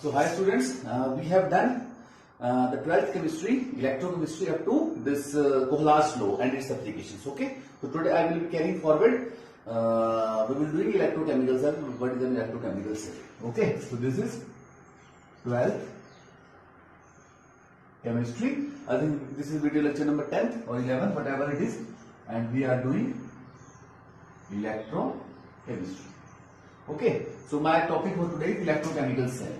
So hi students, we have done the 12th chemistry, electrochemistry up to this Kohler's law and its applications. Okay. So today I will be carrying forward. We will be doing electrochemical cell. What is an electrochemical cell? Okay. So this is 12th chemistry. I think this is video lecture number 10 or 11, whatever it is, and we are doing electrochemistry. Okay. So my topic for today is electrochemical cell.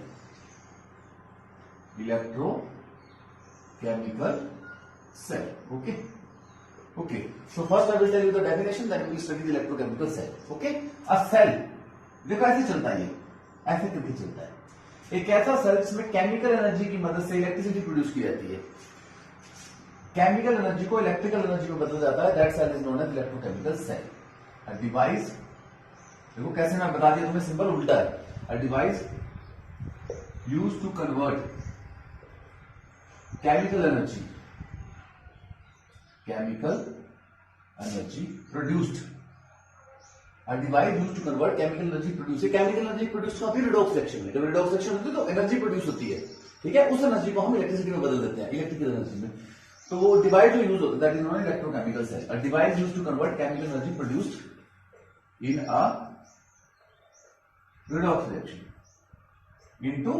Electrochemical cell. Okay. Okay. So first I will tell you the definition, then we will study the electrochemical cell. Okay. A cell, देखो ऐसे चलता है, ये ऐसे करके चलता है. एक ऐसा सेल जिसमें केमिकल एनर्जी की मदद से इलेक्ट्रिसिटी प्रोड्यूस की जाती है. केमिकल एनर्जी को इलेक्ट्रिकल एनर्जी में बदल जाता है. That cell is known as electrochemical cell. A device, देखो कैसे मैं बता दिया तुम्हें, सिंबल उल्टा है. A device used to convert chemical energy produced, a device used to convert chemical energy produced. chemical energy produced होती है redox reaction में. जब redox reaction होती है तो एनर्जी प्रोड्यूस होती है, ठीक है. उस एनर्जी को हम इलेक्ट्रिसिटी में बदल देते हैं, इलेक्ट्रिकल एनर्जी में. तो वो डिवाइस जो यूज होता है that is known electrochemical cell. A device used to convert chemical energy produced in a redox reaction into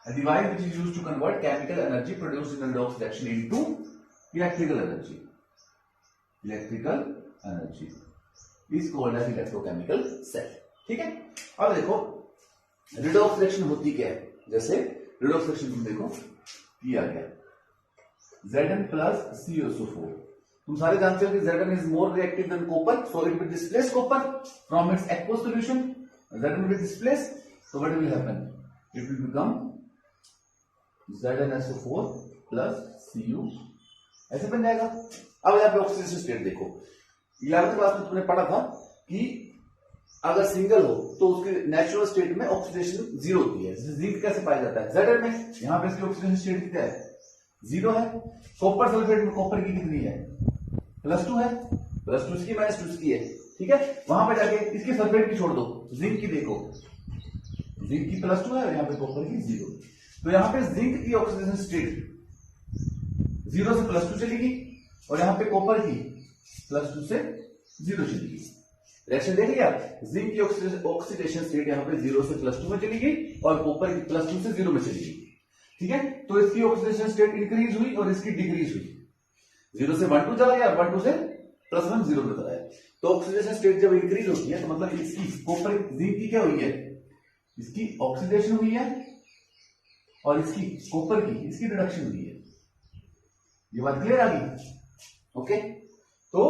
a device which is used to convert chemical energy produced in a redox reaction into electrical energy. Electrical energy is called as electrochemical cell. ठीक है. अब देखो redox reaction होती क्या है. जैसे redox reaction तुम देखो किया गया Zn plus COSO4. तुम सारे जानते हो कि Zn is more reactive than copper, so it will displace copper from its aqueous solution. Zn will be displaced, so what will happen? It will become ZnSO4 plus Cu, ऐसे बन जाएगा. अब यहाँ पे ऑक्सीडेशन स्टेट देखो. 11th class में तुमने पढ़ा था कि अगर सिंगल हो तो उसके नेचुरल स्टेट में ऑक्सीडेशन जीरो होती है. जिंक कैसे पाया जाता है? Zn में. यहाँ पे इसकी ऑक्सीडेशन स्टेट क्या है? जीरो है. कॉपर सल्फेट में कॉपर की कितनी है? +2 है. +2 इसकी -2 इसकी है, ठीक है. वहां पे जाके इसकी सल्फेट की छोड़ दो, जिंक की देखो. जिंक की +2 है और यहाँ पे कॉपर की 0. तो यहां पे जिंक की ऑक्सीडेशन स्टेट 0 से +2 चलेगी और यहां पे कॉपर की +2 से 0 चलेगी. रिएक्शन देख लिया. जिंक की ऑक्सीडेशन स्टेट यहां पे 0 से +2 में चलेगी और कॉपर की +2 से 0 में चलेगी, ठीक है. तो इसकी ऑक्सीडेशन स्टेट इंक्रीज हुई और इसकी डिक्रीज हुई. 0 से 1 2 चला गया, 1 2 से +1 0 में चला गया. तो ऑक्सीडेशन स्टेट जब इंक्रीज होती है तो मतलब इसकी कॉपर जिंक की क्या हुई है? इसकी ऑक्सीडेशन हुई है और इसकी कॉपर की इसकी रिडक्शन हुई है. ये बात क्लियर आ गई? ओके. तो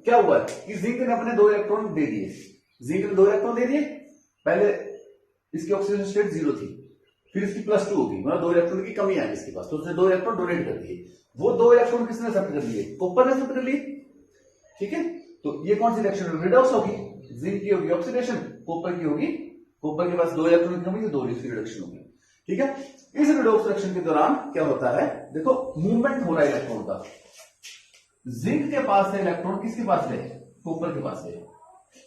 क्या हुआ कि जिंक ने अपने 2 इलेक्ट्रॉन दे दिए. जिंक ने 2 इलेक्ट्रॉन दे दिए. पहले इसकी ऑक्सीजन स्टेट 0 थी, फिर इसकी +2 होगी, मतलब 2 इलेक्ट्रॉन की कमी आई इसके पास, तो उसने 2 इलेक्ट्रॉन डोनेट कर दिए. वो 2 इलेक्ट्रॉन किसने एक्सेप्ट कर लिए? कॉपर ने एक्सेप्ट कर लिए, ठीक है. तो ये कौन सी रिएक्शन रिडक्स होगी? जिंक की होगी ऑक्सीडेशन, कॉपर की होगी, कॉपर के पास 2 इलेक्ट्रॉन की कमी, तो 2 इसकी रिडक्शन होगी, ठीक है. इस रिडॉक्स रिएक्शन के दौरान क्या होता है? देखो मूवमेंट हो रहा है इलेक्ट्रॉन का. जिंक के पास है इलेक्ट्रॉन, किसके पास है? कॉपर के पास है.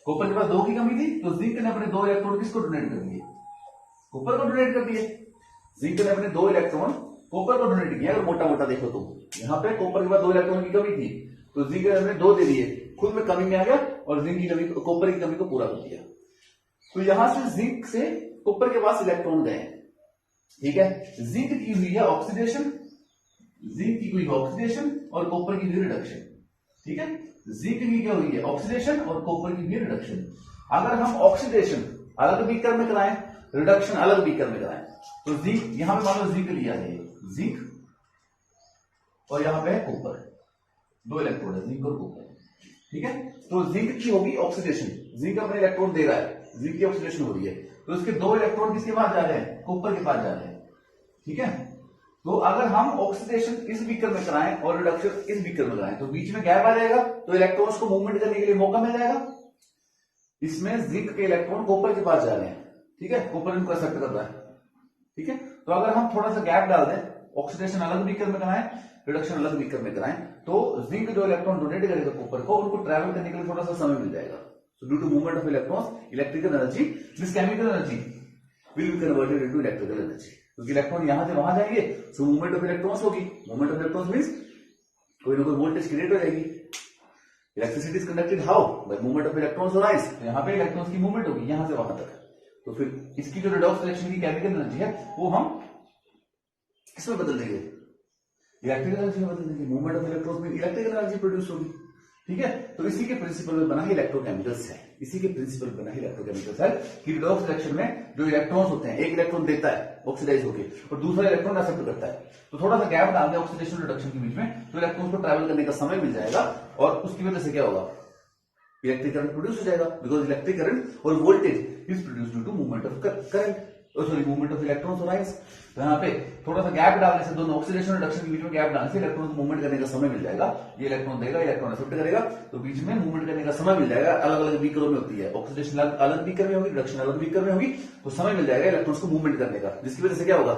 कॉपर के पास 2 की कमी थी, तो जिंक ने अपने 2 इलेक्ट्रॉन किसको डोनेट कर दिए? कॉपर को डोनेट कर दिए. जिंक ने अपने 2 इलेक्ट्रॉन कॉपर को डोनेट किया. अगर मोटा मोटा देखो तो यहां पे कॉपर के पास 2 इलेक्ट्रॉन की कमी थी, तो जिंक ने अपने 2 दे दिए, खुद में कमी में आ गया और जिंक की कमी, कॉपर की कमी को पूरा कर दिया. तो यहां से जिंक से कॉपर के पास इलेक्ट्रॉन गए, ठीक है. जिंक की हुई है ऑक्सीडेशन, जिंक की हुई ऑक्सीडेशन और कॉपर की हुई रिडक्शन, ठीक है. जिंक की क्या हुई है? ऑक्सीडेशन और कॉपर की हुई रिडक्शन. अगर हम ऑक्सीडेशन अलग बीकर में कराएं, रिडक्शन अलग बीकर में कराएं, तो जिंक यहां पे मान लो जिंक लिया है, जिंक और यहां पे है कॉपर. 2 इलेक्ट्रॉन है, जिंक और कॉपर, ठीक है. तो जिंक की होगी ऑक्सीडेशन, जिंक अपने इलेक्ट्रॉन दे रहा है, जिंक की ऑक्सीडेशन हो रही है, तो इसके 2 इलेक्ट्रॉन किसके पास जा रहे हैं? कॉपर के पास जा रहे हैं, ठीक है. तो अगर हम ऑक्सीडेशन इस बीकर में कराएं और रिडक्शन इस बीकर में कराएं, तो बीच में गैप आ जाएगा, तो इलेक्ट्रॉन्स को मूवमेंट करने के लिए मौका मिल जाएगा. इसमें जिंक के इलेक्ट्रॉन कॉपर के पास जा रहे हैं, ठीक है. कॉपर इनको एक्सेप्ट कर रहा है, ठीक है. तो अगर हम थोड़ा सा गैप डाल दें, ऑक्सीडेशन अलग बीकर में कराएं, रिडक्शन अलग बीकर में कराएं, तो जिंक जो इलेक्ट्रॉन डोनेट करेगा कॉपर को, उनको ट्रैवल करने के लिए थोड़ा सा समय मिल जाएगा. So due to movement of electrons, electrical energy, this chemical energy will be converted into electrical energy, क्योंकि इलेक्ट्रॉन यहां से वहां जाएंगे सो मूवमेंट ऑफ इलेक्ट्रॉन्स होगी, मूवमेंट ऑफ इलेक्ट्रॉन्स मींस कोई ना कोई वोल्टेज क्रिएट हो जाएगी। Electricity is conducted how, by movement of electrons और आयंस, तो यहां पे इलेक्ट्रॉन्स की मूवमेंट होगी यहां से वहां तक। तो फिर इसकी जो रेडॉक्स रिएक्शन की केमिकल एनर्जी है वो हम किसमें बदल देंगे, इलेक्ट्रिकल एनर्जी में बदल देंगे, मूवमेंट ऑफ इलेक्ट्रॉन्स में इलेक्ट्रिकल एनर्जी प्रोड्यूस होगी, ठीक है। तो इसी के प्रिंसिपल में बना है इलेक्ट्रोकेमिकल सेल, इसी के प्रिंसिपल बना है इलेक्ट्रोकेमिकल सेल कि रिडॉक्स रिएक्शन में जो इलेक्ट्रॉन्स होते हैं, एक इलेक्ट्रॉन देता है ऑक्सीडाइज होकर और दूसरा इलेक्ट्रॉन एक्सेप्ट करता है, तो थोड़ा सा गैप डाल दें ऑक्सीडेशन रिडक्शन के बीच में, तो इलेक्ट्रॉन्स को ट्रैवल करने का समय मिल जाएगा और उसकी वजह से क्या होगा, इलेक्ट्रिक करंट प्रोड्यूस हो जाएगा, बिकॉज इलेक्ट्रिक करंट और voltage is produce due to movement of current, sorry movement of electrons और आयंस। तो यहाँ पे थोड़ा सा गैप डालने से, दोनों ऑक्सीडेशन रिडक्शन के बीच में गैप डालने से इलेक्ट्रॉन को मूवमेंट करने का समय मिल जाएगा, ये इलेक्ट्रॉन देगा, इलेक्ट्रॉन एक्सेप्ट करेगा, तो बीच में मूवमेंट करने का समय मिल जाएगा। अलग अलग बीकरों में होती है, ऑक्सीडेशन अलग बीकर में होगी, रिडक्शन अलग बीकर में होगी, तो समय मिल जाएगा इलेक्ट्रॉन्स को मूवमेंट करने का, जिसकी वजह से क्या होगा,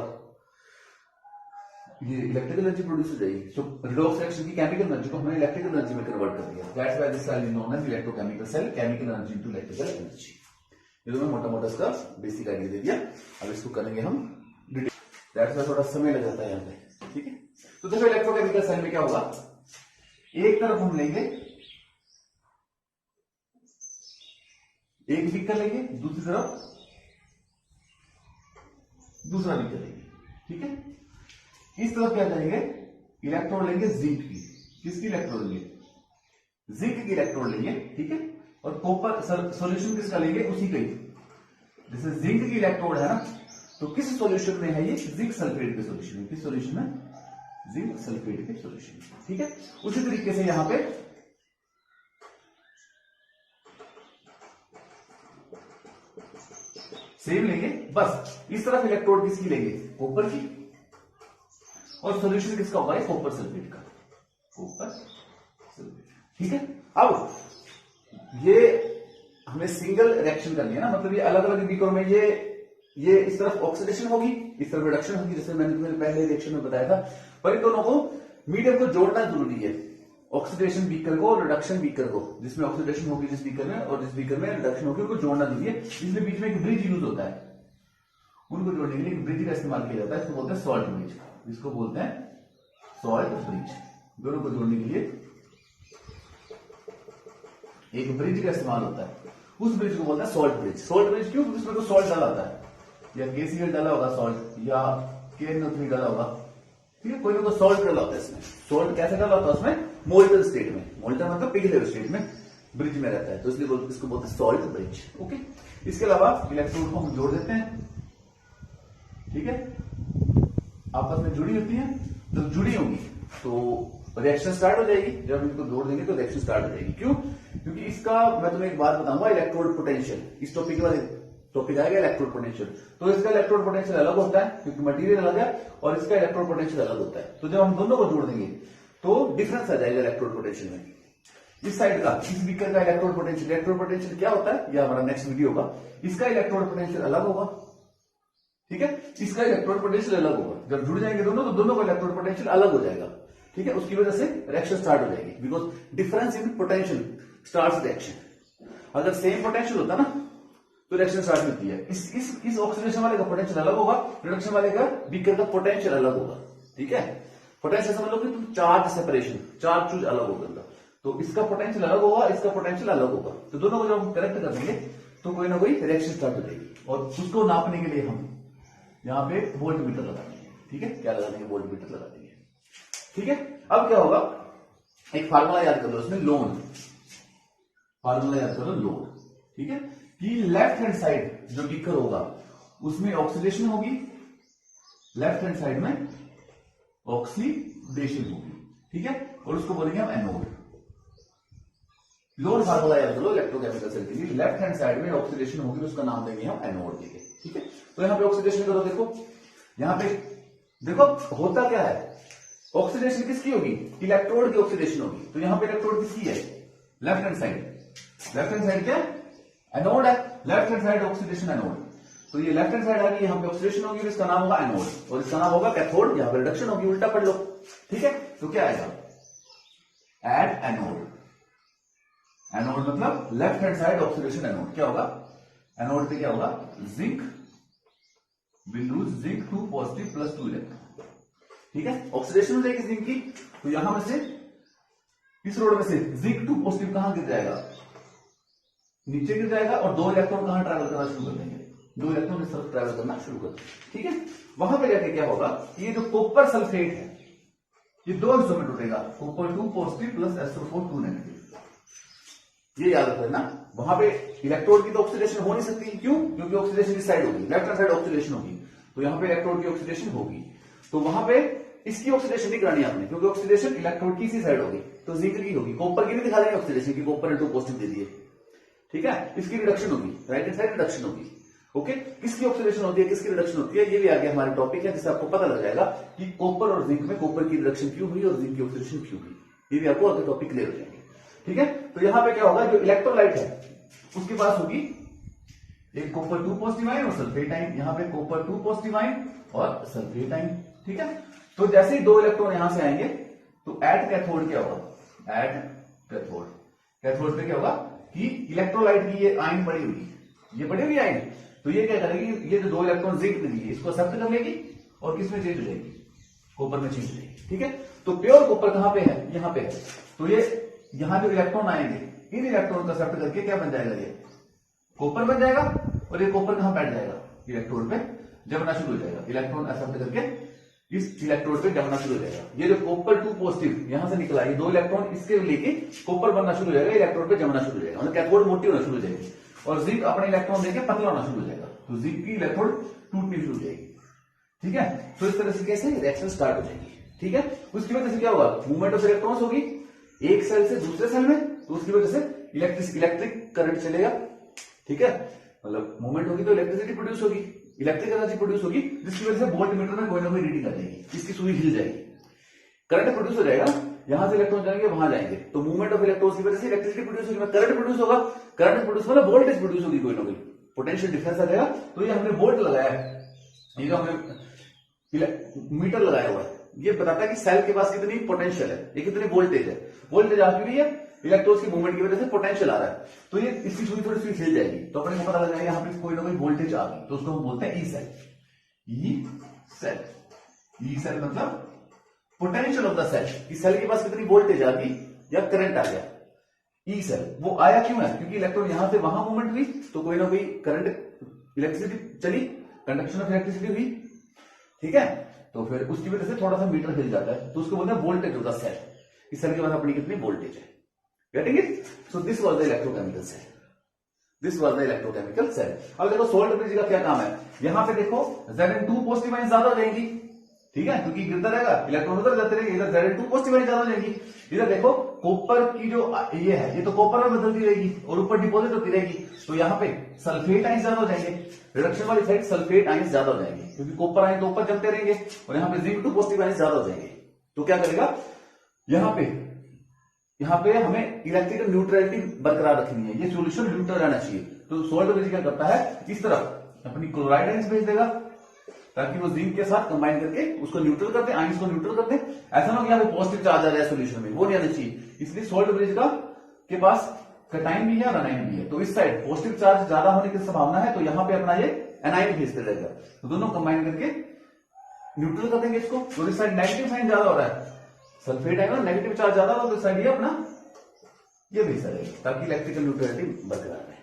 ये इलेक्ट्रिकल एनर्जी प्रोड्यूस हो जाएगी। तो रिडॉक्स रिएक्शन की केमिकल एनर्जी को हमने इलेक्ट्रिकल एनर्जी में कन्वर्ट कर दिया, that's why this cell is known as electrochemical cell, chemical energy into electrical energy. ये तो मैं मोटा मोटा इसका बेसिक आइडिया दे दिया, अब इसको करेंगे हम डिटेल, दैट्स व्हाई थोड़ा समय लग जाता है यहाँ पे, ठीक है। तो देखो इलेक्ट्रोकेमिकल सेल में क्या होगा, एक तरफ हम लेंगे एक बीकर लेंगे, दूसरी तरफ दूसरा बीकर लेंगे, ठीक है। इस तरफ क्या करेंगे, इलेक्ट्रोड लेंगे जिंक की, किसकी इलेक्ट्रोड लेंगे, जिंक की इलेक्ट्रोड लेंगे, ठीक है। और कॉपर सॉल्यूशन किसका लेंगे, उसी का ही, जैसे जिंक की इलेक्ट्रोड है ना, तो किस सॉल्यूशन में है ये, जिंक सल्फेट के सॉल्यूशन में, किस सॉल्यूशन में, जिंक सल्फेट के सॉल्यूशन में, ठीक है। उसी तरीके से यहां पे सेम लेंगे, बस इस तरफ इलेक्ट्रोड किसकी लेंगे, कॉपर की, और सॉल्यूशन किसका होगा, कॉपर सल्फेट का, कॉपर सल्फेट, ठीक है। अब ये हमें सिंगल रिएक्शन करनी है ना, मतलब ये अलग अलग बीकरों में ये इस तरफ ऑक्सीडेशन होगी, इस तरफ रिडक्शन होगी, जैसे मैंने तुम्हें पहले रिएक्शन में बताया था। पर इन दोनों को मीडियम को जोड़ना जरूरी है, ऑक्सीडेशन बीकर को और रिडक्शन बीकर को, जिसमें ऑक्सीडेशन होगी जिस बीकर में और जिस बीकर में रिडक्शन होगी, उनको जोड़ना जरूरी है। इसमें बीच में एक ब्रिज यूज होता है, उनको जोड़ने के लिए एक ब्रिज का इस्तेमाल किया जाता है, इसको बोलते हैं सॉल्ट ब्रिज, जिसको बोलते हैं सॉल्ट ब्रिज। दोनों को जोड़ने के लिए एक ब्रिज का इस्तेमाल होता है, उस ब्रिज को बोलते हैं सॉल्ट ब्रिज। सॉल्ट ब्रिज क्यों, क्योंकि उसमें तो सॉल्ट डाला होता है, या KCl डाला होगा सॉल्ट, या KNO3 डाला होगा, ठीक है, कोई ना कोई सॉल्ट डाला होता है इसमें। सॉल्ट कैसे डाला होता है उसमें, मोल्टन स्टेट में, मोल्टन मतलब पिघले स्टेट में ब्रिज में रहता है, तो इसलिए इसको बोलते हैं सॉल्ट ब्रिज, ओके। इसके अलावा इलेक्ट्रोड को हम जोड़ देते हैं, ठीक है, आपस में जुड़ी होती है, जब जुड़ी होंगी तो रिएक्शन स्टार्ट हो जाएगी, जब इनको जोड़ देंगे तो रिएक्शन स्टार्ट हो जाएगी। क्यों, क्योंकि इसका मैं तुम्हें एक बात बताऊंगा, इलेक्ट्रोड पोटेंशियल, इस टॉपिक वाले टॉपिक आएगा इलेक्ट्रोड पोटेंशियल, तो इसका इलेक्ट्रोड पोटेंशियल अलग होता है क्योंकि मटेरियल अलग है, और इसका इलेक्ट्रोड पोटेंशियल अलग होता है। तो जब हम दोनों को जोड़ देंगे तो डिफरेंस आ जाएगा इलेक्ट्रोड पोटेंशियल में। इस साइड का, इस बीकर का इलेक्ट्रोड पोटेंशियल क्या होता है, यह हमारा नेक्स्ट वीडियो होगा। इसका इलेक्ट्रोड पोटेंशियल अलग होगा, ठीक है, इसका इलेक्ट्रोड पोटेंशियल अलग होगा। जब जुड़ जाएंगे दोनों, तो दोनों का इलेक्ट्रोड पोटेंशियल अलग हो जाएगा, ठीक है। उसकी वजह से रिएक्शन स्टार्ट हो जाएगी, because difference in potential starts reaction. अगर सेम पोटेंशियल होता ना तो रिएक्शन स्टार्ट होती है। इस ऑक्सीडेशन वाले का पोटेंशियल अलग होगा, रिडक्शन वाले का बीकर का पोटेंशियल अलग होगा, ठीक है। पोटेंशियल समझ लो कि तुम चार्ज सेपरेशन, चार्ज चूज अलग होगा, तो इसका पोटेंशियल अलग होगा, इसका पोटेंशियल अलग होगा, तो दोनों को जब हम करेक्ट कर देंगे तो कोई ना कोई रिएक्शन स्टार्ट हो जाएगी। और उसको नापने के लिए हम यहाँ पे वोल्ट मीटर लगा देंगे, ठीक है, क्या लगा देंगे, वोल्ट मीटर लगा देंगे, ठीक है। अब क्या होगा, एक फार्मूला याद कर लो, इसमें लोन फार्मूला याद करो, लोन, ठीक है, कि लेफ्ट हैंड साइड जो बीकर होगा उसमें ऑक्सीडेशन होगी, लेफ्ट हैंड साइड में ऑक्सीडेशन होगी, ठीक है, और उसको बोलेंगे हम एनोड। लोड फार्मूला याद करो इलेक्ट्रोकेमिकल सेल के लिए, लेफ्ट हैंड साइड में ऑक्सीडेशन होगी, उसका नाम देंगे हम एनोड देंगे, ठीक है। तो यहां पे ऑक्सीडेशन करो, देखो यहां पे देखो होता क्या है, ऑक्सीडेशन किसकी होगी, इलेक्ट्रोड की ऑक्सीडेशन होगी। तो यहां पे इलेक्ट्रोड किसकी है, left hand side, left hand side क्या एनोड है, left hand side oxidation anode. तो ये लेफ्ट हैंड साइड आ गई, यहां पे ऑक्सीडेशन होगी, इसका नाम होगा एनोड, और इसका नाम होगा कैथोड, यहां पे रिडक्शन होगी, उल्टा पढ़ लो, ठीक है। तो क्या आएगा, एट एनोड, एनोड मतलब left hand side oxidation anode, क्या होगा, एनोड पे क्या होगा, zinc will lose zinc 2 positive plus 2 electron. ठीक है, ऑक्सीडेशन हो जाएगी जिंक की, तो यहां में से इस रोड में से जिंक 2 पॉजिटिव कहां गिर जाएगा, नीचे गिर जाएगा, और 2 इलेक्ट्रॉन कहां ट्रैवल करना शुरू कर देंगे, 2 इलेक्ट्रॉन इस तरफ ट्रैवल करना शुरू कर देंगे। ठीक है, वहां पे जाके क्या होगा, ये जो कॉपर सल्फेट है ये 2 हिस्सों में टूटेगा, copper 2 positive plus SO4 2 negative. ये याद रखना, वहां पे इलेक्ट्रोड की तो ऑक्सीडेशन हो नहीं सकती, क्यों, क्योंकि ऑक्सीडेशन इस साइड होगी, लेफ्ट हैंड साइड ऑक्सीडेशन होगी, तो यहां पे इलेक्ट्रोड की ऑक्सीडेशन होगी, तो वहां पे इसकी ऑक्सीडेशन नहीं करानी आपने, क्योंकि ऑक्सीडेशन इलेक्ट्रोड की इसी साइड होगी, तो जिंक की होगी, कॉपर की नहीं दिखा देंगे ऑक्सीडेशन की, कॉपर ने 2 पॉजिटिव दे दिए। ठीक है, इसकी रिडक्शन होगी, राइट हैंड साइड रिडक्शन होगी। ओके, किसकी ऑक्सीडेशन होती है, किसकी रिडक्शन होती है, ये भी आगे हमारे टॉपिक है, जिससे आपको पता लग जाएगा कि कॉपर और जिंक में कॉपर की रिडक्शन क्यों हुई और जिंक की ऑक्सीडेशन क्यों हुई, ये भी आपको आगे टॉपिक क्लियर हो जाएंगे। ठीक है, तो यहां पे क्या होगा, जो इलेक्ट्रोलाइट है उसके पास होगी एक कॉपर 2 पॉजिटिव आयन और सल्फेट आयन, यहां पे कॉपर 2 पॉजिटिव आयन और सल्फेट आयन। ठीक है, तो जैसे ही 2 इलेक्ट्रॉन यहां से आएंगे तो एट कैथोड क्या होगा, एट कैथोड, कैथोड पे क्या होगा कि इलेक्ट्रोलाइट की ये आयन पड़ी हुई, ये पड़ी हुई आयन, तो ये क्या करेगी, ये जो 2 इलेक्ट्रॉन जिंक में दिए इसको एक्सेप्ट कर लेगी और किसमें चेंज हो जाएगी, कॉपर में चेंज हो जाएगी। ठीक है, तो प्योर कॉपर कहां पे है, यहां पे है, तो ये यहां जो इलेक्ट्रॉन आएंगे इन इलेक्ट्रॉन को एक्सेप्ट करके क्या बन जाएगा, ये कॉपर बन जाएगा, और ये कॉपर कहां बैठ जाएगा, इलेक्ट्रोड पे जमना शुरू हो जाएगा, इलेक्ट्रॉन एक्सेप्ट करके इस इलेक्ट्रोड पे जमना शुरू हो जाएगा। ये जो कॉपर 2 पॉजिटिव यहां से निकला, ये 2 इलेक्ट्रॉन इसके लेके कॉपर बनना शुरू हो जाएगा, इलेक्ट्रोड पे जमना शुरू हो जाएगा, मतलब कैथोड मोटी होना शुरू हो जाएगी, और जिंक अपने इलेक्ट्रॉन देके पतला होना शुरू हो जाएगा, तो जिंक की इलेक्ट्रोड टूटनी शुरू हो जाएगी। ठीक है, तो इस तरह से कैसे रिएक्शन स्टार्ट हो जाएगी। ठीक है, उसकी वजह से क्या होगा, मूवमेंट ऑफ इलेक्ट्रॉन्स होगी एक सेल से दूसरे सेल में, तो उसकी वजह से इलेक्ट्रिक करंट चलेगा। ठीक है, मतलब मूवमेंट होगी तो इलेक्ट्रिसिटी प्रोड्यूस होगी, इलेक्ट्रिक एनर्जी प्रोड्यूस होगी, जिसकी वजह से वोल्ट मीटर में कोई ना कोई रीडिंग आ जाएगी, इसकी सुई हिल जाएगी, करंट प्रोड्यूस हो जाएगा, यहां से इलेक्ट्रॉन जाएंगे वहां जाएंगे, तो मूवमेंट ऑफ इलेक्ट्रॉन्स की वजह से इलेक्ट्रिसिटी प्रोड्यूस होगी, करंट प्रोड्यूस होगा, करंट प्रोड्यूस मतलब वोल्टेज प्रोड्यूस होगी, कोई ना कोई पोटेंशियल डिफरेंस आ जाएगा। तो ये हमने वोल्ट लगाया है, ये जो हमने मीटर लगाया हुआ है, ये बताता है कि सेल के पास कितनी पोटेंशियल है, ये कितनी वोल्टेज है, वोल्टेज आ चुकी है, इलेक्ट्रॉन्स की मूवमेंट की वजह से पोटेंशियल आ रहा है, तो ये इसकी सुई थोड़ी सी हिल जाएगी, तो अपने को पता लग जाएगा यहाँ पे कोई ना कोई वोल्टेज आ गई, तो उसको हम बोलते हैं E cell. E cell, E cell मतलब पोटेंशियल ऑफ द सेल, इस सेल के पास कितनी वोल्टेज आ गई या करंट आ गया। ई सेल वो आया क्यों है, क्योंकि इलेक्ट्रॉन यहां से वहां मूवमेंट हुई, तो कोई ना कोई करंट इलेक्ट्रिसिटी चली, कंडक्शन ऑफ इलेक्ट्रिसिटी हुई। ठीक है, तो फिर उसकी वजह से थोड़ा सा मीटर हिल जाता है, तो उसको बोलते हैं वोल्टेज ऑफ द सेल, इस सेल के पास अपनी कितनी वोल्टेज है। Getting it, so this was the electrochemical cell, this was the electrochemical cell. अब देखो सोल्ट ब्रिज का क्या काम है, यहां पे देखो Zn2 पॉजिटिव आयन ज्यादा हो जाएंगी, ठीक है, क्योंकि गिरता रहेगा इलेक्ट्रॉन उधर जाते रहेंगे, इधर Zn2 पॉजिटिव आयन ज्यादा हो जाएंगी। इधर देखो कॉपर की जो ये है, ये तो कॉपर में बदलती रहेगी और ऊपर डिपॉजिट होती रहेगी, तो यहाँ पे सल्फेट आयन ज्यादा हो जाएंगे, रिडक्शन वाली साइड सल्फेट आयन ज्यादा हो जाएंगे, क्योंकि कॉपर आयन तो ऊपर जमते रहेंगे, और यहाँ पे Zn2 पॉजिटिव आयन ज्यादा हो जाएंगे। तो क्या करेगा, यहाँ पे हमें इलेक्ट्रिकल न्यूट्रलिटी बरकरार रखनी है, ये सॉल्यूशन न्यूट्रल रहना चाहिए। तो सोल्ट ब्रिज क्या करता है, इस तरफ अपनी क्लोराइड आयंस भेज देगा, ताकि वो जिंक के साथ कंबाइन करके उसको न्यूट्रल कर दे, आयंस को न्यूट्रल कर दे। ऐसा ना कि यहाँ पे पॉजिटिव चार्ज आ जाए सॉल्यूशन में, वो नहीं आना चाहिए, इसलिए सोल्ट ब्रिज का के पास कैटायन भी है और एनायन भी है, तो इस साइड पॉजिटिव चार्ज ज्यादा होने की संभावना है, तो यहाँ पे अपना ये एनायन भेजते रहेगा, तो दोनों कंबाइन करके न्यूट्रल कर देंगे इसको। तो इस साइड नेगेटिव साइन ज्यादा हो रहा है, सल्फेट आयन नेगेटिव चार्ज ज्यादा हो, तो इस साइड ये अपना ये भेजता रहेगा, ताकि इलेक्ट्रिकल न्यूट्रलिटी बरकरार रहे।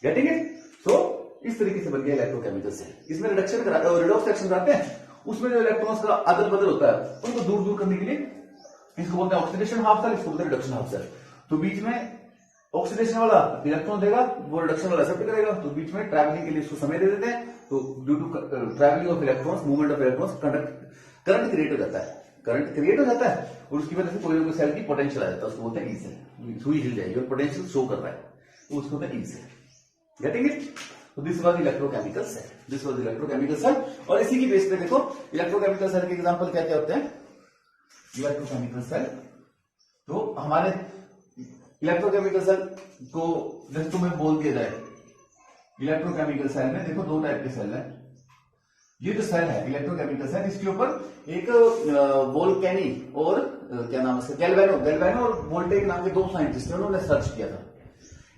गेटिंग इट, सो इस तरीके से बन गया इलेक्ट्रोकेमिकल सेल। इसमें रिडक्शन कराते हैं और रिडॉक्स रिएक्शन कराते हैं, उसमें जो इलेक्ट्रॉन्स का अदल बदल होता है उनको दूर दूर करने के लिए इसको बोलते हैं ऑक्सीडेशन हाफ सेल, इसको बोलते हैं रिडक्शन हाफ सेल। तो बीच में ऑक्सीडेशन वाला इलेक्ट्रॉन देगा, वो रिडक्शन वाला एक्सेप्ट करेगा, तो बीच में ट्रैवलिंग के लिए इसको समय दे देते हैं, तो due to travelling of electrons, movement of electrons, current create हो जाता है, करंट क्रिएट हो जाता है, और उसकी वजह से कोई ना कोई सेल की पोटेंशियल आ जाता है, उसको बोलते हैं ई सेल, सुई हिल जाएगी और पोटेंशियल शो कर रहा है, तो उसको बोलते हैं ई सेल। गेटिंग इट, तो this was electrochemical cell, this was electrochemical cell. और इसी की बेस पे देखो इलेक्ट्रोकेमिकल सेल के एग्जांपल क्या क्या होते हैं। इलेक्ट्रोकेमिकल सेल, तो हमारे इलेक्ट्रोकेमिकल सेल को जैसे तुम्हें बोल दिया जाए, इलेक्ट्रोकेमिकल सेल में देखो 2 टाइप के सेल है। ये जो सेल है इलेक्ट्रोकेमिकल सेल, इसके ऊपर एक वोल्केनी और क्या नाम है, गैल्वेनो और वोल्टेक नाम के 2 साइंटिस्ट हैं, उन्होंने सर्च किया था।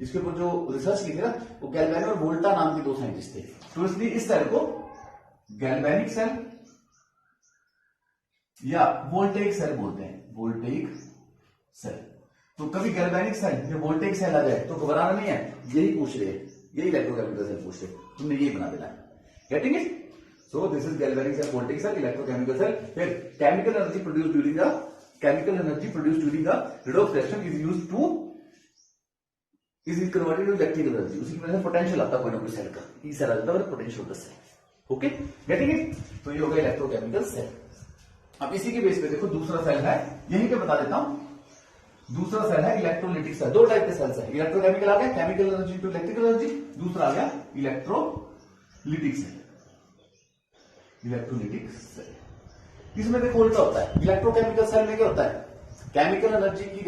इसके ऊपर जो रिसर्च की थी ना, वो गैल्वेनो और वोल्टा नाम के 2 साइंटिस्ट थे। तो इसलिए इस सेल को गैल्वेनिक सेल या वोल्टेइक सेल बोलते हैं, वोल्टेइक सेल। तो कभी गैल्वेनिक सेल या वोल्टेइक सेल आ जाए तो घबराना नहीं है, यही पूछ रहे हैं, यही इलेक्ट्रोकेमिकल सेल पूछ रहे, तुमने यही बना देना है। Getting it? So this is galvanic cell, voltaic cell, electrochemical cell. फिर chemical energy produced during the redox reaction is used to is converted to electrical energy। उसी की वजह से पोटेंशियल आता है कोई ना कोई सेल का, ई सेल आ जाता है potential of the cell. Okay, getting it? तो ये हो गया इलेक्ट्रोकेमिकल सेल। अब इसी के बेस पे देखो दूसरा सेल है, यहीं पे बता देता हूं। दूसरा सेल है इलेक्ट्रोलिटिक सेल। दो टाइप के सेल्स है, इलेक्ट्रोकेमिकल आ गया, chemical energy to electrical energy, दूसरा आ गया इलेक्ट्रोलिटिक सेल। इलेक्ट्रोलिटिक सेल इसमें देखो उल्टा होता है। इलेक्ट्रोकेमिकल सेल में क्या होता है, केमिकल एनर्जी की,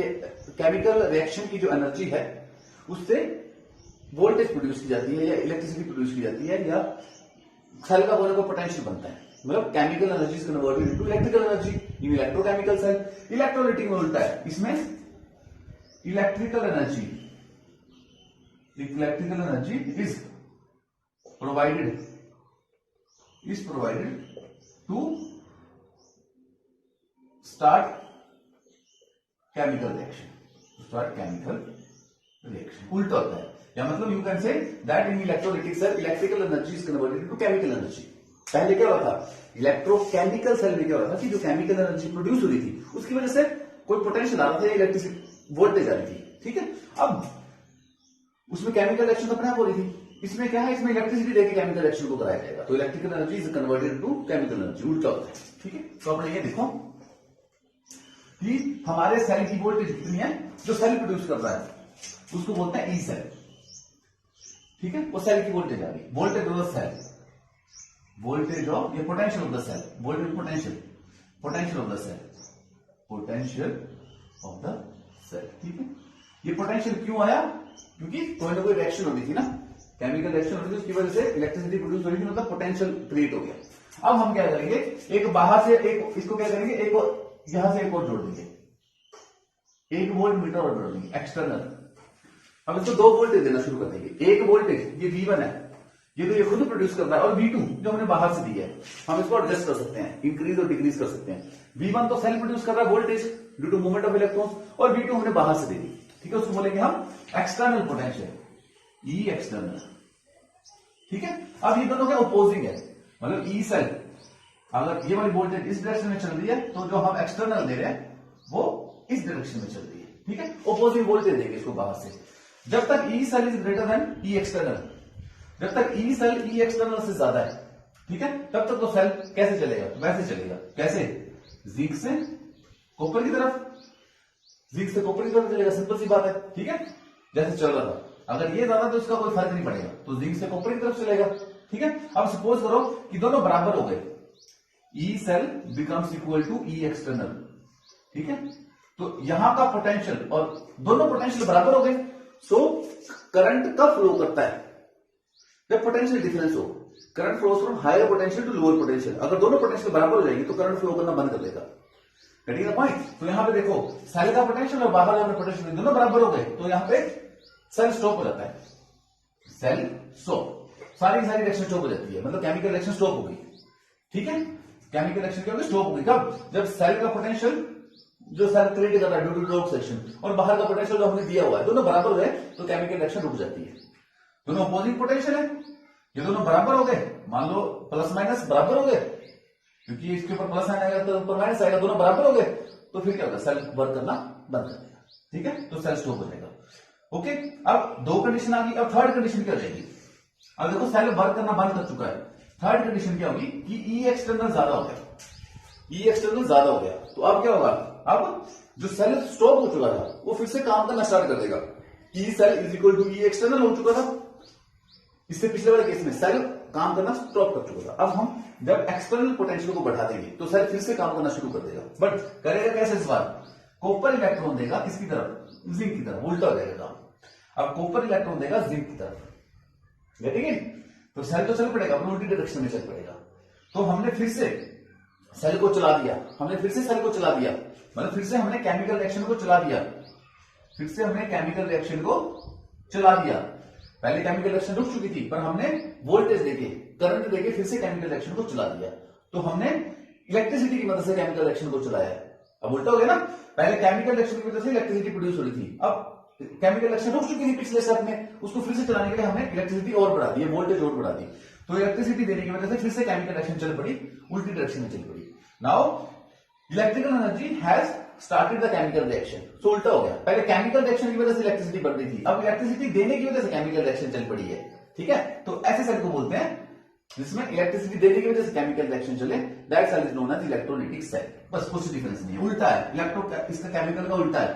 केमिकल रिएक्शन की जो एनर्जी है उससे वोल्टेज प्रोड्यूस की जाती है या इलेक्ट्रिसिटी प्रोड्यूस की जाती है, या सेल का कोई पोटेंशियल बनता है, मतलब chemical energy is converted into electrical energy in electrochemical cell. Electrolytic में उल्टा है, इसमें electrical energy is provided to start chemical reaction. उल्टा होता है, या मतलब you can say that in electrolytic cell electrical energy is converted into chemical energy. पहले क्या होता था, इलेक्ट्रोकेमिकल सेल में क्या होता था कि जो केमिकल एनर्जी प्रोड्यूस हो रही थी उसकी वजह से कोई पोटेंशियल आ रहा था या इलेक्ट्रिसिटी वोल्टेज आ रही थी, ठीक है। अब उसमें केमिकल रिएक्शन अपने आप हो रही थी, इसमें क्या है, इसमें इलेक्ट्रिसिटी देकर केमिकल रिएक्शन को कराया जाएगा, तो electrical energy is converted to chemical energy, उल्टा होता है, ठीक है। तो अपने ये देखो कि हमारे सेल की वोल्टेज कितनी है, जो सेल प्रोड्यूस कर रहा है उसको बोलते हैं ई सेल, ठीक है। वो सेल की वोल्टेज आ गई, voltage of the cell, voltage of ये potential of the cell, voltage potential of the cell, potential of the cell, ठीक है। ये पोटेंशियल क्यों आया, क्योंकि कोई ना कोई रिएक्शन होनी थी ना, केमिकल रिएक्शन होनी थी, उसकी वजह से इलेक्ट्रिसिटी प्रोड्यूस हो रही थी, मतलब पोटेंशियल क्रिएट हो गया। अब हम क्या करेंगे, एक बाहर से एक इसको क्या करेंगे, एक यहां से एक और जोड़ देंगे, 1 वोल्ट मीटर और जोड़ देंगे एक्सटर्नल। अब इसको 2 वोल्टेज देना शुरू कर देंगे। एक वोल्टेज ये V1 है, ये तो ये खुद प्रोड्यूस कर रहा है, और V2 जो हमने बाहर से दी है, हम इसको एडजस्ट कर सकते हैं, इंक्रीज और डिक्रीज कर सकते हैं। V1 तो सेल प्रोड्यूस कर रहा है voltage due to movement of electrons, और V2 हमने बाहर से दे दी, ठीक है। उसको बोलेंगे हम एक्सटर्नल पोटेंशियल, ई एक्सटर्नल, ठीक है। अब ये दोनों क्या अपोजिंग है, मतलब ई सेल अगर ये वाली वोल्टेज इस डायरेक्शन में चल रही है तो जो हम एक्सटर्नल दे रहे हैं वो इस डायरेक्शन में चल रही है, ठीक है। अपोजिंग वोल्टेज देंगे इसको बाहर से। जब तक E cell is greater than E external, जब तक ई सेल ई एक्सटर्नल से ज्यादा है, ठीक है, तब तक तो सेल कैसे चलेगा, वैसे चलेगा, कैसे, जिंक से कॉपर की तरफ, जिंक से कॉपर की तरफ चलेगा, सिंपल सी बात है, ठीक है, जैसे चल रहा था। अगर ये ज्यादा तो इसका कोई फर्क नहीं पड़ेगा, तो जिंक से कॉपर की तरफ चलेगा, ठीक है। अब सपोज करो कि दोनों बराबर हो गए, E cell becomes equal to E external, ठीक है। तो यहां का पोटेंशियल और दोनों पोटेंशियल बराबर हो गए, सो करंट कब फ्लो करता है, जब पोटेंशियल डिफरेंस हो। Current flows from higher potential to lower potential. अगर दोनों पोटेंशियल बराबर हो जाएगी तो करंट फ्लो करना बंद कर देगा, गेटिंग द पॉइंट। तो यहां पे देखो सेल का पोटेंशियल और बाहर वाला पोटेंशियल दोनों बराबर हो गए, तो यहां पे सेल स्टॉप हो जाता है, सेल स्टॉप, सारी की सारी रिएक्शन स्टॉप हो जाती है, मतलब केमिकल रिएक्शन स्टॉप हो गई, ठीक है। केमिकल रिएक्शन क्या होगी, स्टॉप हो गई। कब, जब सेल का पोटेंशियल जो सेल क्रिएट कर रहा है ड्यू टू रिडॉक्स रिएक्शन और बाहर का पोटेंशियल जो हमने दिया हुआ है दोनों बराबर हो गए, तो केमिकल रिएक्शन रुक जाती है। दोनों अपोजिंग पोटेंशियल है, ये दोनों बराबर हो गए, मान लो प्लस माइनस बराबर हो गए, क्योंकि इसके ऊपर प्लस आएगा तो ऊपर माइनस आएगा, दोनों बराबर हो गए, तो फिर क्या होगा, सेल वर्क करना बंद कर देगा, ठीक है, तो सेल स्टॉप हो जाएगा। ओके, अब 2 कंडीशन आ गई, अब थर्ड कंडीशन क्या रहेगी। अब देखो सेल वर्क करना बंद कर चुका है, थर्ड कंडीशन क्या होगी कि ई एक्सटर्नल ज्यादा हो गया, ई एक्सटर्नल ज्यादा हो गया, तो अब क्या होगा, अब जो सेल स्टॉप हो चुका था वो फिर से काम करना स्टार्ट कर देगा। E cell is equal to E external हो चुका था, इससे पिछले वाले केस में सेल काम करना स्टॉप कर चुका था। अब हम जब एक्सटर्नल पोटेंशियल को बढ़ा देंगे तो सेल फिर से काम करना शुरू कर देगा, बट करेगा कैसे इस बार, कॉपर इलेक्ट्रॉन देगा किसकी तरफ, जिंक की तरफ, उल्टा हो जाएगा काम। अब कॉपर इलेक्ट्रॉन देगा जिंक की तरफ, गेटिंग इट, तो सेल तो चल पड़ेगा अपने उल्टी डायरेक्शन में चल पड़ेगा। तो हमने फिर से सेल को चला दिया, हमने फिर से सेल को चला दिया, मतलब फिर से हमने केमिकल रिएक्शन को चला दिया, फिर से हमने केमिकल रिएक्शन को चला दिया। पहले केमिकल रिएक्शन रुक चुकी थी, पर हमने वोल्टेज देके, करंट देके फिर से केमिकल रिएक्शन को चला दिया। तो हमने इलेक्ट्रिसिटी की मदद से केमिकल रिएक्शन को चलाया है। अब उल्टा हो गया ना, पहले केमिकल रिएक्शन की वजह से इलेक्ट्रिसिटी प्रोड्यूस हो रही थी, अब केमिकल रिएक्शन रुक चुकी थी पिछले स्टेप में, उसको फिर से चलाने के लिए हमने इलेक्ट्रिसिटी और बढ़ा दी, वोल्टेज और बढ़ा दी। तो इलेक्ट्रिसिटी देने की वजह से फिर से केमिकल रिएक्शन चल पड़ी, उल्टी डायरेक्शन में चल पड़ी। Now electrical energy has started the chemical reaction. So उल्टा हो गया, पहले केमिकल रिएक्शन की वजह से इलेक्ट्रिसिटी बढ़ रही थी, अब इलेक्ट्रिसिटी देने की वजह से केमिकल रिएक्शन चल पड़ी है। ठीक है, तो ऐसे सेल को बोलते हैं जिसमें इलेक्ट्रिसिटी देने की वजह से केमिकल रिएक्शन चले, that cell is known as electrolytic cell. बस कुछ डिफरेंस नहीं है, उल्टा है, इलेक्ट्रो इसका केमिकल का उल्टा है,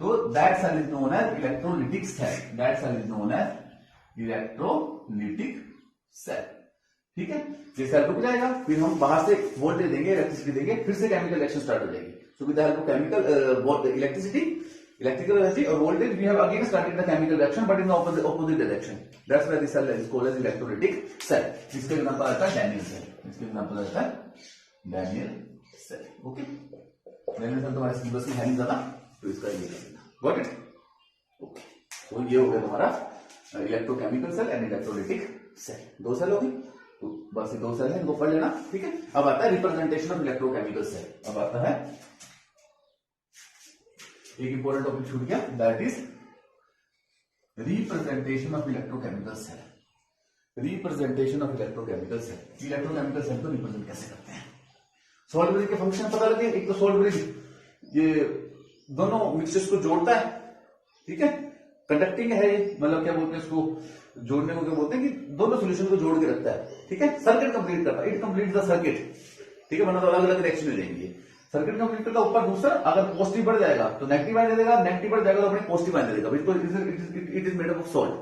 तो that cell is known as electrolytic cell, that cell is known as electrolytic cell. ठीक है, ये सेल रुक जाएगा, फिर हम बाहर से वोल्टेज देंगे, इलेक्ट्रिसिटी देंगे, फिर से केमिकल रिएक्शन स्टार्ट हो जाएगी। So with the help of chemical electricity, electrical energy or voltage, we have again started the chemical reaction but in the opposite direction. That's why this cell is called as electrolytic cell. इसका example आता है Daniell cell, इसका example आता है Daniell cell. Okay, Daniell cell तुम्हारे syllabus में है नहीं ज्यादा, तो इसका ये करना, गॉट इट। ओके, तो ये हो गया तुम्हारा electrochemical cell and electrolytic cell, दो सेल हो गई, तो बस ये दो सेल है, इनको पढ़ लेना। ठीक है, अब आता है रिप्रेजेंटेशन ऑफ इलेक्ट्रोकेमिकल सेल। अब आता है एक इंपॉर्टेंट टॉपिक छूट गया, that is representation of electrochemical cell. Representation of electrochemical cell, electrochemical cell को रिप्रेजेंट कैसे करते हैं। सॉल्ट ब्रिज के फंक्शन पता लगे, एक तो सॉल्ट ब्रिज ये दोनों मिक्सचर्स को जोड़ता है, ठीक है, कंडक्टिंग है ये, मतलब क्या बोलते हैं इसको, जोड़ने को क्या बोलते हैं कि दोनों सॉल्यूशन को जोड़ के रखता है। ठीक है, सर्किट कंप्लीट करता है, इट कंप्लीट द सर्किट। ठीक है, वरना तो अलग अलग रिएक्शन में जाएंगे। सर्किट कंप्लीट करता ऊपर दूसरा, अगर पॉजिटिव बढ़ जाएगा तो नेगेटिव आयन दे देगा, नेगेटिव बढ़ जाएगा तो अपने पॉजिटिव आयन दे देगा, because it is made up of salt,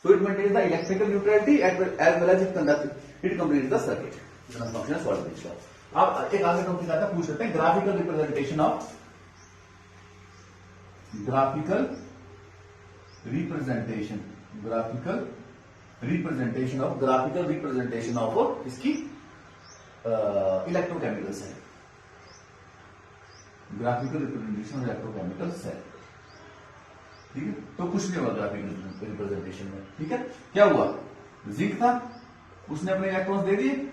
so it maintains the electrical neutrality as well as it completes the circuit. इतना फंक्शन है सॉल्ट ब्रिज का। अब एक आगे टॉपिक आता है, पूछ सकते हैं graphical representation of, graphical representation, graphical representation of इसकी electrochemical cell, graphical representation of electrochemical cell. ठीक है, तो कुछ नहीं हुआ ग्राफिकल रिप्रेजेंटेशन में। ठीक है, क्या हुआ, जिंक था, उसने अपने इलेक्ट्रॉन्स दे दिए,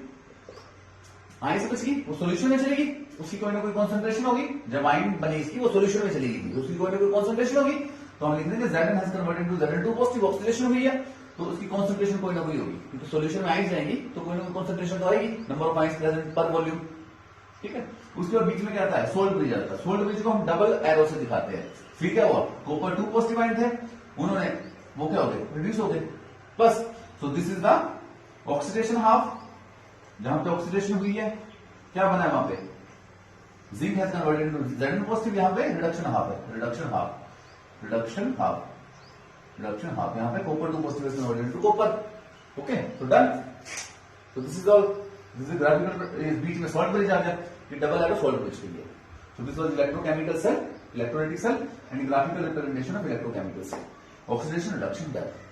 आयन से बची, वो सॉल्यूशन में चलेगी, उसकी कोई ना कोई कॉन्सेंट्रेशन होगी, जब आयन बनी इसकी वो सॉल्यूशन में चलेगी, उसकी कोई ना कोई कॉन्सेंट्रेशन होगी, तो हम लिख देंगे Zn has converted to Zn2 positive, oxidation हुई है, तो उसकी कॉन्सेंट्रेशन कोई ना कोई होगी, क्योंकि सॉल्यूशन में आयन जाएंगी तो कोई ना कोई कॉन्सेंट्रेशन तो आएगी, नंबर ऑफ आयन्स प्रेजेंट पर वॉल्यूम। ठीक है, उसके बाद बीच में क्या आता है, सोल्ट ब्रिज आता है। सोल्ट ब्रिज को हम डबल एरो से दिखाते हैं। फिर क्या हुआ, कॉपर 2 पॉजिटिव आयन थे, उन्होंने वो क्या हो गए, रिड्यूस हो गए, बस। सो this is the oxidation half, जहां पे ऑक्सीडेशन हुई है क्या बना है वहां पे, zinc has converted into Zn positive, यहां पे रिडक्शन हाफ है, रिडक्शन हाफ, यहां पे copper 2 positive has converted into copper. Okay, तो डन। तो this is all, this is graphical, बीच में सॉल्ट ब्रिज आ गया, ये डबल एरो सॉल्ट ब्रिज के लिए। So this was electrochemical cell, electrolytic cell and graphical representation of electrochemical cell, oxidation, reduction, death.